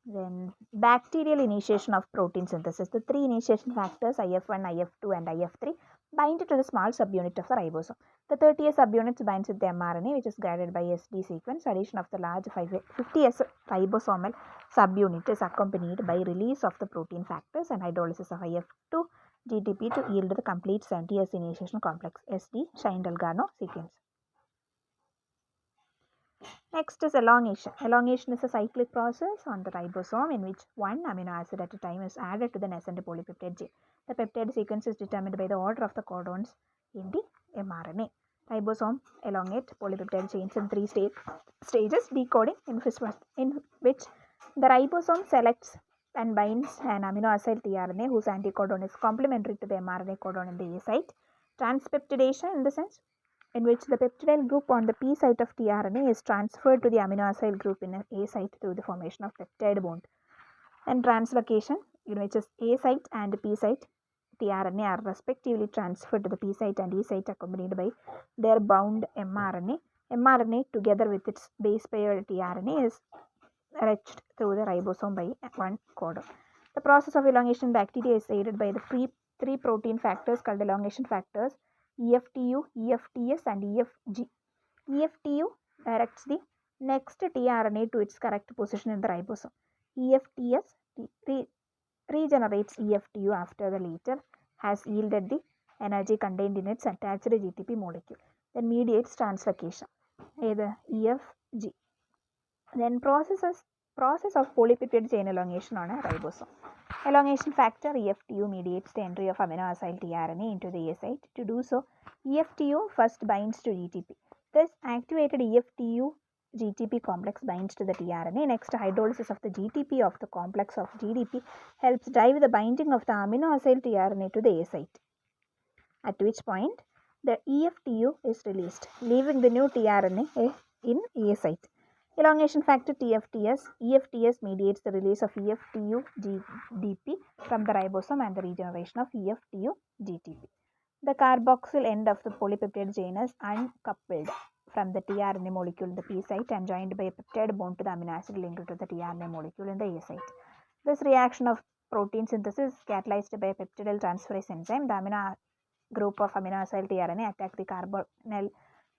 Then bacterial initiation of protein synthesis. The 3 initiation factors IF1, IF2, and IF3 bind to the small subunit of the ribosome. The 30S subunit binds with the mRNA, which is guided by SD sequence. Addition of the large 50S ribosomal subunit is accompanied by release of the protein factors and hydrolysis of IF2 GTP to yield the complete 70S initiation complex, SD Shine-Delgado sequence. Next is elongation. Elongation is a cyclic process on the ribosome in which one amino acid at a time is added to the nascent polypeptide chain. The peptide sequence is determined by the order of the codons in the mRNA. Ribosome elongate polypeptide chains in 3 stages: decoding, in which the ribosome selects and binds an amino acid tRNA whose anticodon is complementary to the mRNA codon in the A site. Transpeptidation, in the sense in which the peptidyl group on the P site of tRNA is transferred to the amino acid group in A site through the formation of peptide bond. And translocation, in which is A site and P site tRNA are respectively transferred to the P site and E site accompanied by their bound mRNA. mRNA together with its base pair tRNA is reached through the ribosome by one codon. The process of elongation in bacteria is aided by the three protein factors called elongation factors EFTU, EFTS and EFG. EFTU directs the next tRNA to its correct position in the ribosome. EFTS regenerates EFTU after the latter has yielded the energy contained in its attached GTP molecule. Then mediates translocation. Either EFG. Then process of polypeptide chain elongation on a ribosome. Elongation factor EFTU mediates the entry of amino acid tRNA into the A site. To do so, EFTU first binds to GTP. This activated EFTU GTP complex binds to the tRNA. Next, hydrolysis of the GTP of the complex of GDP helps drive the binding of the amino acid tRNA to the A site, at which point the EFTU is released, leaving the new tRNA in A site. Elongation factor TFTS. EFTS mediates the release of EFTU GDP from the ribosome and the regeneration of EFTU GTP. The carboxyl end of the polypeptide chain is uncoupled from the tRNA molecule in the P site and joined by a peptide bond to the amino acid linked to the tRNA molecule in the A site. This reaction of protein synthesis is catalyzed by a peptidyl transferase enzyme. The amino group of amino acid tRNA attack the carbonyl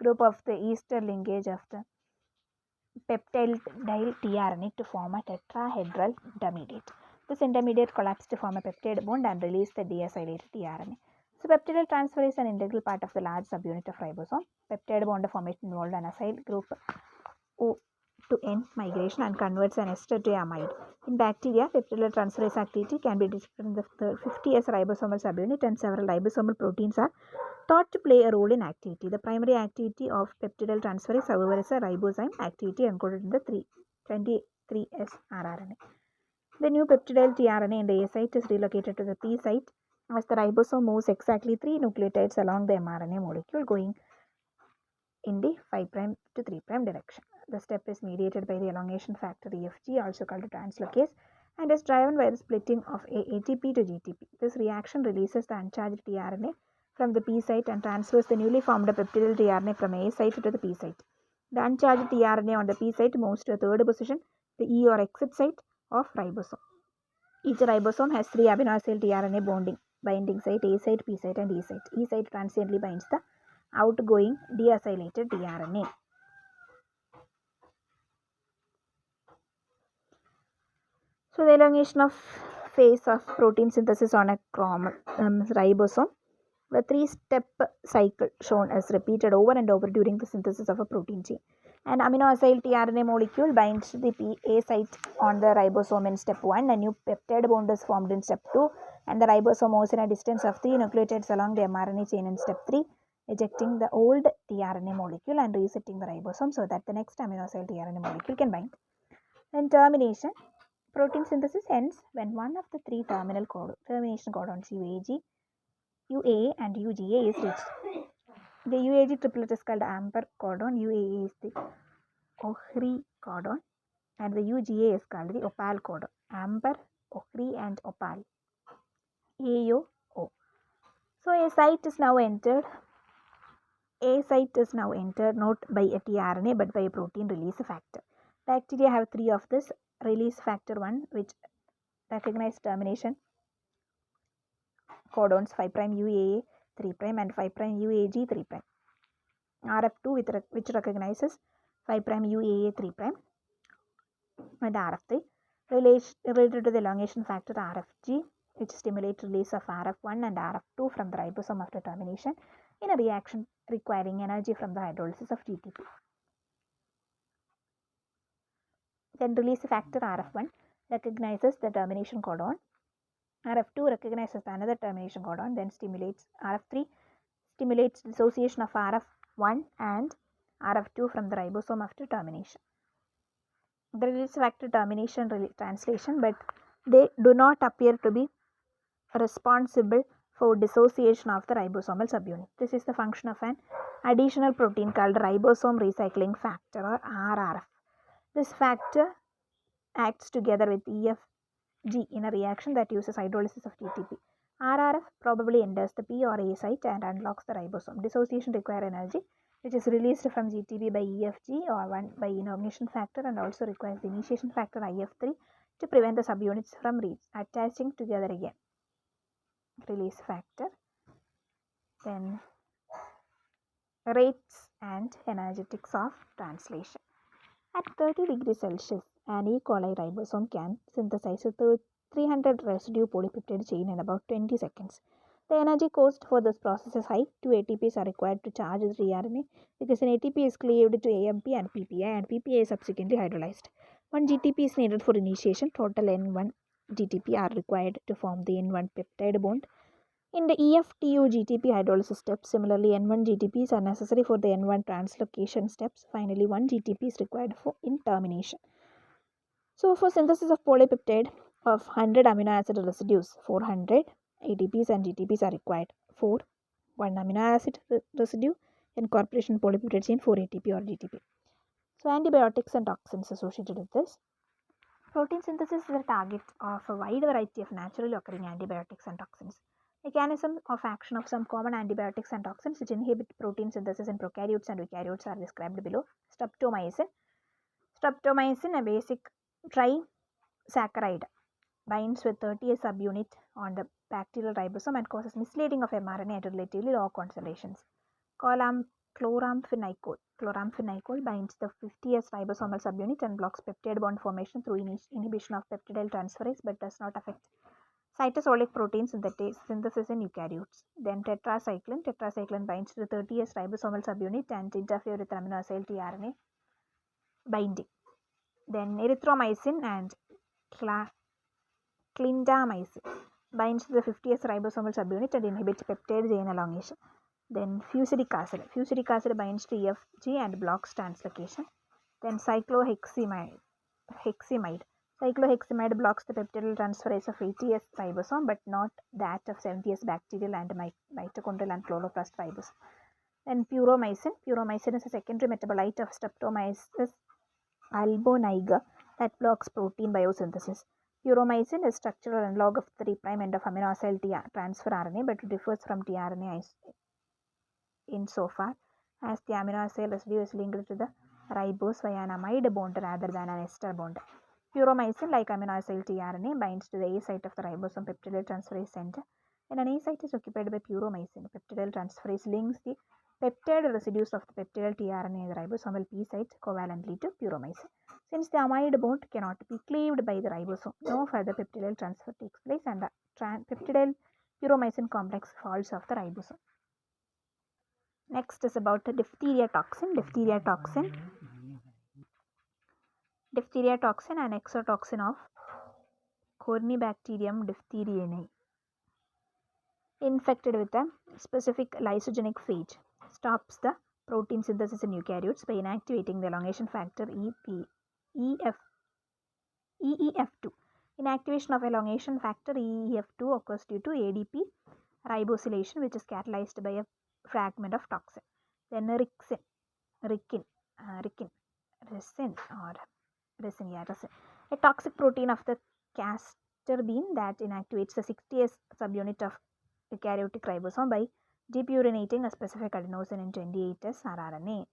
group of the ester linkage of the peptidyl tRNA to form a tetrahedral intermediate. This intermediate collapses to form a peptide bond and release the deacylated tRNA. So, peptidyl transfer is an integral part of the large subunit of ribosome. Peptide bond formation involved an acyl group O to N migration and converts an ester to amide. In bacteria, peptidyl transferase activity can be described in the 50S ribosomal subunit, and several ribosomal proteins are thought to play a role in activity. The primary activity of peptidyl transferase, however, is a ribozyme activity encoded in the 23S rRNA. The new peptidyl tRNA in the A site is relocated to the P site as the ribosome moves exactly 3 nucleotides along the mRNA molecule, going in the 5' to 3' direction. The step is mediated by the elongation factor EFG, also called translocase, and is driven by the splitting of ATP to GTP. This reaction releases the uncharged tRNA from the P site and transfers the newly formed peptidyl tRNA from A site to the P site. The uncharged tRNA on the P site moves to a third position, the E or exit site of ribosome. Each ribosome has 3 amino acid tRNA binding site: A site, P site, and E site. E site transiently binds the outgoing deacylated tRNA. So, the elongation of phase of protein synthesis on a ribosome. The 3-step cycle shown is repeated over and over during the synthesis of a protein chain. An amino acid tRNA molecule binds to the A site on the ribosome in step 1. A new peptide bond is formed in step 2, and the ribosome moves in a distance of 3 nucleotides along the mRNA chain in step 3, ejecting the old tRNA molecule and resetting the ribosome so that the next amino acid tRNA molecule can bind. Then termination. Protein synthesis ends when one of the 3 termination codons UAA and UGA is reached. The UAG triplet is called amber codon, UAA is the ochre codon, and the UGA is called the opal codon. Amber, ochre, and opal. AO. So A site is now entered not by a tRNA but by a protein release factor. Bacteria have 3 of this: release factor 1, which recognize termination codons 5' UAA 3' and 5' UAG 3'. RF2, which recognizes 5' UAA 3', and RF3 related to the elongation factor RFG, which stimulates release of RF1 and RF2 from the ribosome after termination in a reaction requiring energy from the hydrolysis of GTP. Then release factor RF1 recognizes the termination codon. RF2 recognizes another termination codon. Then RF3 stimulates dissociation of RF1 and RF2 from the ribosome after termination. The release factor termination translation, but they do not appear to be responsible for dissociation of the ribosomal subunit. This is the function of an additional protein called ribosome recycling factor or RRF. This factor acts together with EFG in a reaction that uses hydrolysis of GTP. RRF probably enters the P or A site and unlocks the ribosome. Dissociation requires energy, which is released from GTP by EFG or one by elongation factor, and also requires the initiation factor IF3 to prevent the subunits from attaching together again. Release factor. Then rates and energetics of translation. At 30 degrees Celsius, an E. coli ribosome can synthesize a 300 residue polypeptide chain in about 20 seconds. The energy cost for this process is high. 2 ATPs are required to charge the RNA because an ATP is cleaved to AMP and PPI, and PPI is subsequently hydrolyzed. 1 GTP is needed for initiation. Total N1 GTP are required to form the N1 peptide bond. In the EFTU GTP hydrolysis steps, similarly N1 GTPs are necessary for the N1 translocation steps. Finally, 1 GTP is required in termination. So, for synthesis of polypeptide of 100 amino acid residues, 400 ATPs and GTPs are required. For 1 amino acid residue, incorporation polypeptide chain 4 ATP or GTP. So, antibiotics and toxins associated with this. Protein synthesis is the target of a wide variety of naturally occurring antibiotics and toxins. Mechanism of action of some common antibiotics and toxins which inhibit protein synthesis in prokaryotes and eukaryotes are described below. Streptomycin, a basic trisaccharide, binds with 30S subunit on the bacterial ribosome and causes misleading of mRNA at relatively low concentrations. Chloramphenicol binds the 50S ribosomal subunit and blocks peptide bond formation through inhibition of peptidyl transferase but does not affect cytosolic protein synthesis in eukaryotes. Then tetracycline binds to the 30S ribosomal subunit and interferes with amino acid tRNA binding. Then erythromycin and clindamycin binds to the 50S ribosomal subunit and inhibits peptide chain elongation. Then fusidic acid binds to EFG and blocks translocation. Then cycloheximide blocks the peptidyl transferase of 80S ribosome but not that of 70S bacterial and mitochondrial and chloroplast ribosome. Then puromycin is a secondary metabolite of Streptomyces alboniger that blocks protein biosynthesis. Puromycin is structural analog of 3' end of amino acid transfer RNA but differs from tRNA insofar as the amino acid residue is linked to the ribose via an amide bond rather than an ester bond. Puromycin, like amino acid tRNA, binds to the A site of the ribosome peptidyl transferase center. When an A site is occupied by puromycin, peptidyl transferase links the peptide residues of the peptidyl tRNA in the ribosomal P site covalently to puromycin. Since the amide bond cannot be cleaved by the ribosome, no further peptidyl transfer takes place and the peptidyl puromycin complex falls off the ribosome. Next is about the diphtheria toxin, an exotoxin of Corynebacterium diphtheriinae. Infected with a specific lysogenic phage, stops the protein synthesis in eukaryotes by inactivating the elongation factor EEF2. Inactivation of elongation factor EEF2 occurs due to ADP ribosylation, which is catalyzed by a fragment of toxin. Then resin, a toxic protein of the castor bean that inactivates the 60S subunit of eukaryotic ribosome by depurinating a specific adenosine into 28S rRNA.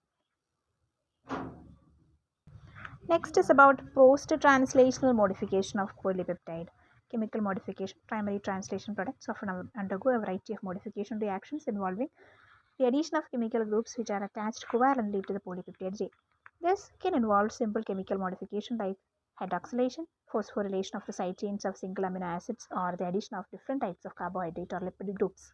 Next is about post-translational modification of polypeptide. Chemical modification. Primary translation products often undergo a variety of modification reactions involving the addition of chemical groups which are attached covalently to the polypeptide chain. This can involve simple chemical modification like hydroxylation, phosphorylation of the side chains of single amino acids, or the addition of different types of carbohydrate or lipid groups.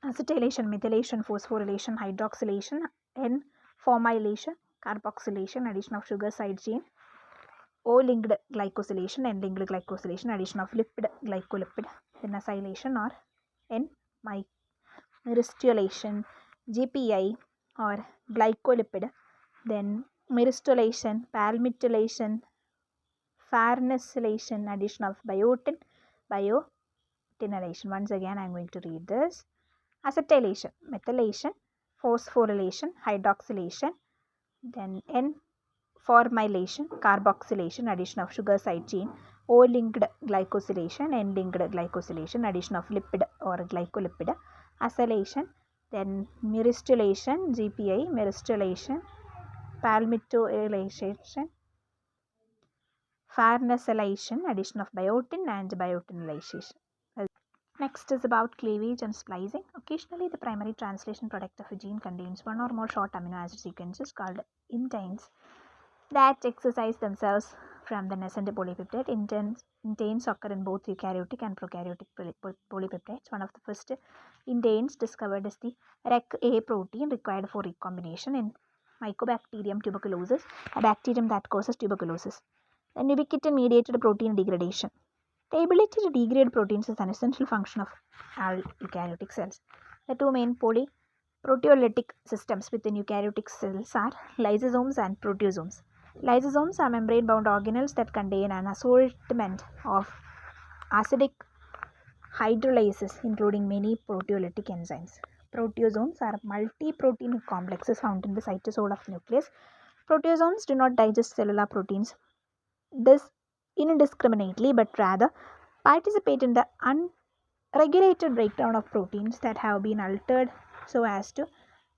Acetylation, methylation, phosphorylation, hydroxylation, N-formylation, carboxylation, addition of sugar side chain, O-linked glycosylation, N-linked glycosylation, addition of lipid glycolipid, then acylation or N-myristylation, GPI or glycolipid, then myristylation, palmitylation, farnesylation, addition of biotin, biotinylation. Once again, I am going to read this. Acetylation, methylation, phosphorylation, hydroxylation, then N-formylation, carboxylation, addition of sugar side chain, O-linked glycosylation, N-linked glycosylation, addition of lipid or glycolipid, acylation, then myristylation, GPI, myristylation, palmitoylation, farnesylation, addition of biotin and biotinylation. Next is about cleavage and splicing. Occasionally, the primary translation product of a gene contains one or more short amino acid sequences called inteins that exercise themselves from the nascent polypeptide. Inteins occur in both eukaryotic and prokaryotic polypeptides. One of the first inteins discovered is the REC-A protein required for recombination in Mycobacterium tuberculosis, a bacterium that causes tuberculosis. Then ubiquitin-mediated protein degradation. The ability to degrade proteins is an essential function of all eukaryotic cells. The two main proteolytic systems within eukaryotic cells are lysosomes and proteasomes. Lysosomes are membrane-bound organelles that contain an assortment of acidic hydrolases, including many proteolytic enzymes. Proteasomes are multi-protein complexes found in the cytosol of the nucleus. Proteasomes do not digest cellular proteins indiscriminately, but rather participate in the unregulated breakdown of proteins that have been altered so as to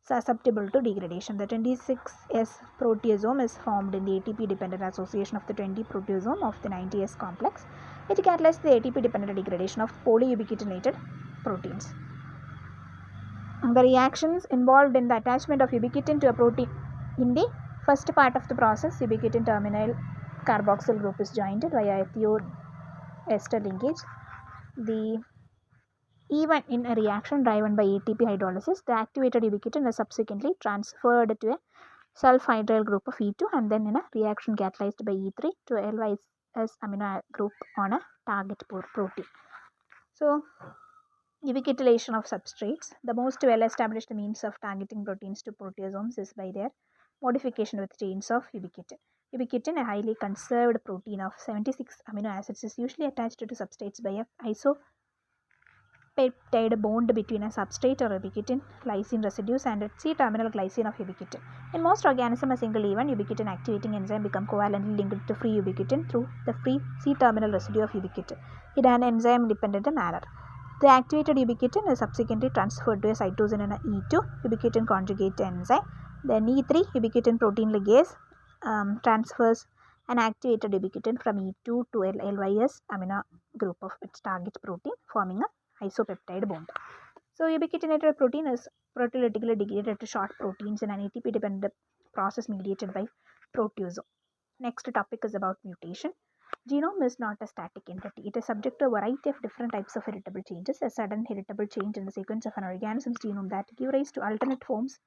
susceptible to degradation. The 26S proteasome is formed in the ATP-dependent association of the 20 proteasome of the 90S complex. It catalyzes the ATP-dependent degradation of polyubiquitinated proteins. The reactions involved in the attachment of ubiquitin to a protein. In the first part of the process, ubiquitin terminal carboxyl group is joined via ester linkage. Even in a reaction driven by ATP hydrolysis, the activated ubiquitin is subsequently transferred to a sulfhydryl group of E2 and then in a reaction catalyzed by E3 to a LYS amino group on a target protein. So, ubiquitination of substrates. The most well-established means of targeting proteins to proteasomes is by their modification with chains of ubiquitin. Ubiquitin, a highly conserved protein of 76 amino acids, is usually attached to substrates by a isopeptide bond between a substrate or ubiquitin lysine residues and its C-terminal glycine of ubiquitin. In most organisms, a single even ubiquitin activating enzyme becomes covalently linked to free ubiquitin through the free C-terminal residue of ubiquitin in an enzyme-dependent manner. The activated ubiquitin is subsequently transferred to a cytosine in a E2 ubiquitin conjugate enzyme. Then E3 ubiquitin protein ligase transfers an activated ubiquitin from E2 to LYS amino group of its target protein, forming a isopeptide bond. So, ubiquitinated protein is proteolytically degraded to short proteins in an ATP-dependent process mediated by proteasome. Next topic is about mutation. Genome is not a static entity. It is subject to a variety of different types of heritable changes. A sudden heritable change in the sequence of an organism's genome that give rise to alternate forms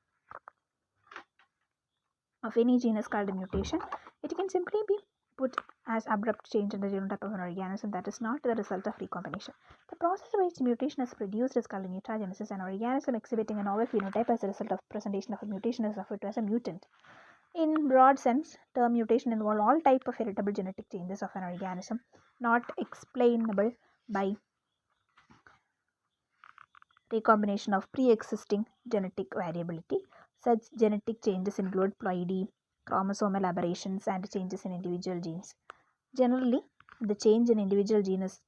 of any gene is called a mutation. It can simply be put as abrupt change in the genotype of an organism that is not the result of recombination. The process by which mutation is produced is called mutagenesis. An organism exhibiting a novel phenotype as a result of presentation of a mutation is referred to as a mutant. In broad sense, term mutation involves all type of heritable genetic changes of an organism not explainable by recombination of pre-existing genetic variability. Such genetic changes include ploidy, chromosomal aberrations, and changes in individual genes. Generally, the change in individual gene is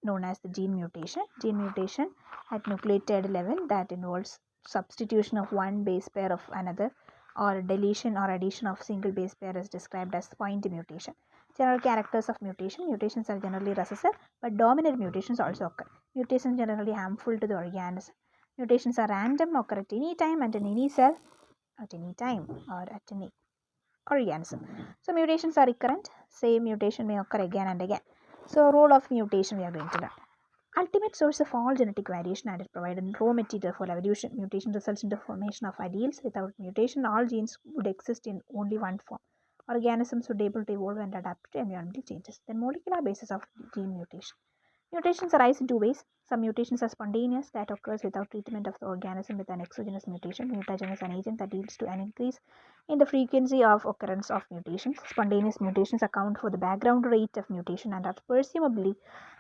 known as the gene mutation. Gene mutation at nucleotide level that involves substitution of one base pair of another or deletion or addition of single base pair is described as point mutation. General characters of mutation. Mutations are generally recessive, but dominant mutations also occur. Mutations generally harmful to the organism. Mutations are random, occur at any time and in any cell at any time or at any organism. So mutations are recurrent. Same mutation may occur again and again. So role of mutation we are going to learn. Ultimate source of all genetic variation and it provides raw material for evolution. Mutation results in the formation of alleles. Without mutation, all genes would exist in only one form. Organisms would be able to evolve and adapt to environmental changes. Then molecular basis of gene mutation. Mutations arise in two ways. Some mutations are spontaneous, that occurs without treatment of the organism with an exogenous mutation. Mutagen is an agent that leads to an increase in the frequency of occurrence of mutations. Spontaneous mutations account for the background rate of mutation and are presumably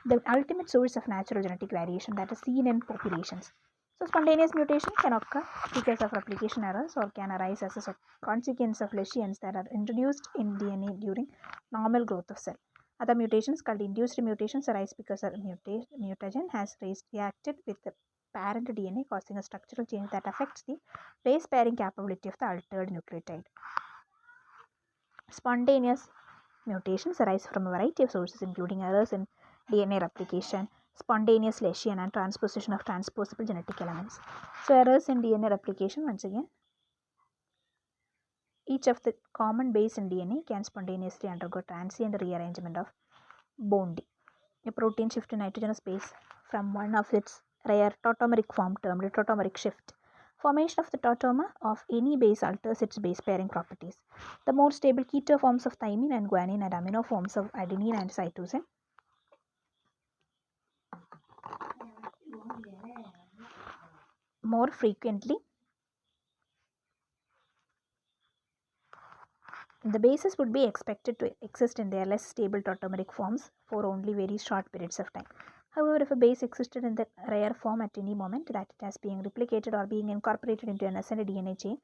the ultimate source of natural genetic variation that is seen in populations. So, spontaneous mutation can occur because of replication errors or can arise as a consequence of lesions that are introduced in DNA during normal growth of cell. Other mutations called induced mutations arise because a mutagen has reacted with the parent DNA, causing a structural change that affects the base pairing capability of the altered nucleotide. Spontaneous mutations arise from a variety of sources, including errors in DNA replication, spontaneous lesion, and transposition of transposable genetic elements. So, errors in DNA replication, once again, each of the common base in DNA can spontaneously undergo transient rearrangement of bond. A protein shift to nitrogenous base from one of its rare tautomeric form termed tautomeric shift. Formation of the tautomer of any base alters its base pairing properties. The more stable keto forms of thymine and guanine and amino forms of adenine and cytosine more frequently. The bases would be expected to exist in their less stable tautomeric forms for only very short periods of time. However, if a base existed in the rare form at any moment that it has being replicated or being incorporated into an assigned DNA chain,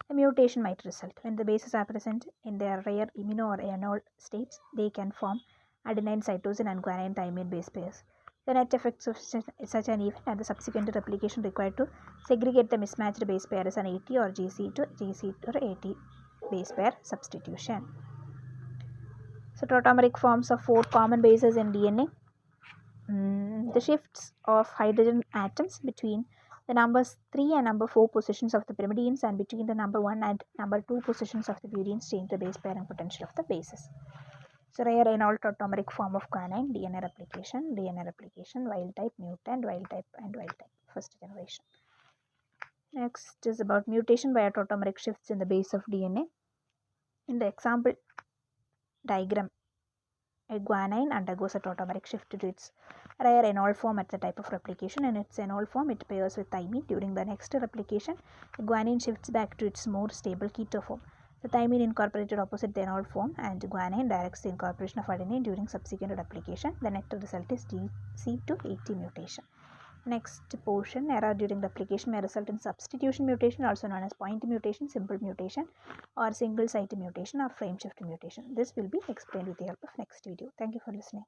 a mutation might result. When the bases are present in their rare imino or enol states, they can form adenine, cytosine, and guanine thymine base pairs. The net effects of such an event and the subsequent replication required to segregate the mismatched base pair is an AT or GC to GC or AT base pair substitution. So, tautomeric forms of 4 common bases in DNA. The shifts of hydrogen atoms between the numbers 3 and number 4 positions of the pyrimidines and between the number 1 and number 2 positions of the purines change the base pairing potential of the bases. So, rare enol tautomeric form of guanine, DNA replication, wild type, mutant, wild type, and wild type, first generation. Next is about mutation by tautomeric shifts in the base of DNA. In the example diagram, a guanine undergoes a tautomeric shift to its rare enol form at the type of replication. In its enol form, it pairs with thymine. During the next replication, the guanine shifts back to its more stable keto form. The thymine incorporated opposite the enol form and guanine directs the incorporation of adenine during subsequent replication. The net result is GC to AT mutation. Next portion, error during replication may result in substitution mutation, also known as point mutation, simple mutation, or single site mutation or frame shift mutation. This will be explained with the help of next video. Thank you for listening.